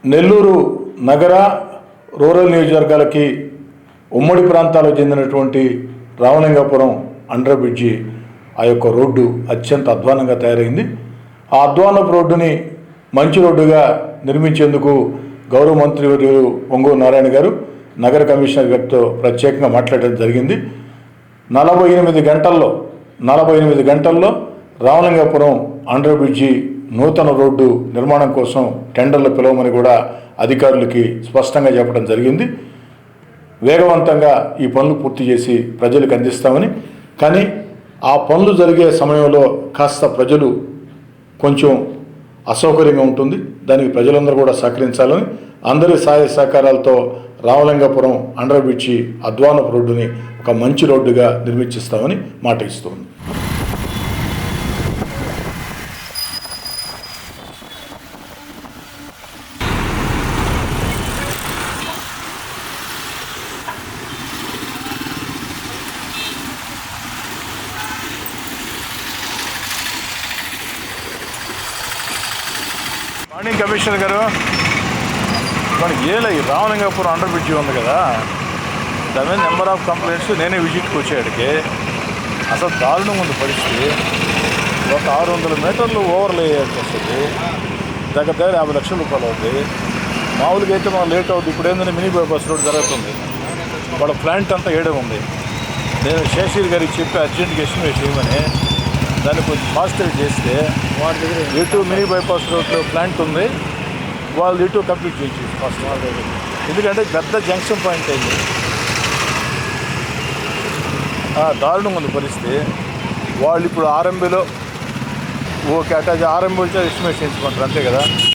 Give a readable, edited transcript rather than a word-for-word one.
నెల్లూరు నగర రూరల్ నియోజకవర్గాలకి ఉమ్మడి ప్రాంతాలకు చెందినటువంటి రామలింగాపురం అండర్ బ్రిడ్జి ఆ యొక్క రోడ్డు అత్యంత అధ్వానంగా తయారైంది. ఆ అధ్వానపు రోడ్డుని మంచి రోడ్డుగా నిర్మించేందుకు గౌరవ మంత్రివర్యులు పొంగూరు నారాయణ గారు నగర కమిషనర్ గారితో ప్రత్యేకంగా మాట్లాడడం జరిగింది. 48 గంటల్లో రామలింగాపురం అండర్ బ్రిడ్జి నూతన రోడ్డు నిర్మాణం కోసం టెండర్లు పిలవమని కూడా అధికారులకి స్పష్టంగా చెప్పడం జరిగింది. వేగవంతంగా ఈ పనులు పూర్తి చేసి ప్రజలకు అందిస్తామని, కానీ ఆ పనులు జరిగే సమయంలో కాస్త ప్రజలు కొంచెం అసౌకర్యంగా ఉంటుంది. దానికి ప్రజలందరూ కూడా సహకరించాలని, అందరి సహాయ సహకారాలతో రామలింగాపురం అండర్ బ్రిడ్జి అధ్వానపు రోడ్డుని ఒక మంచి రోడ్డుగా నిర్మించిస్తామని మాట ఇస్తుంది. మార్నింగ్ కమిషనర్ గారు, మనకి రామలింగాపురం అండర్ బ్రిడ్జి ఉంది కదా, దాని మీద నెంబర్ ఆఫ్ కంప్లైంట్స్ నేనే విజిట్కి వచ్చేటికి అసలు దారుణంగా ఉంది పరిస్థితి. ఒక 600 మీటర్లు ఓవర్లే వేయాల్సి వస్తుంది. దగ్గర 50 లక్షల రూపాయలు అవుతుంది. మామూలుగా అయితే మనం లేట్ అవుతుంది. ఇప్పుడు ఏంటంటే మినీ బైపాస్ రోడ్ జరుగుతుంది. వాళ్ళ ప్లాంట్ అంతా ఏడే ఉంది. నేను శేషగిరి గారికి చెప్పి అర్జెంట్గా ఎస్టిమేట్ చేయమని, దాన్ని కొంచెం ఫాస్ట్గా చేస్తే వాళ్ళ దగ్గర ఇటు మినీ బైపాస్ రోడ్లో ప్లాంట్ ఉంది, వాళ్ళు ఇటు కంప్లీట్ చేయించి ఫస్ట్ వాళ్ళ దగ్గర. ఎందుకంటే పెద్ద జంక్షన్ పాయింట్ అయింది. దారుణంగా ఉంది పరిస్థితి. వాళ్ళు ఇప్పుడు ఆర్ఎంబీలో ఓకే అటాచ్ ఆర్ఎంబీ వచ్చి ఎస్టిమేట్ చేయించుకుంటారు, అంతే కదా.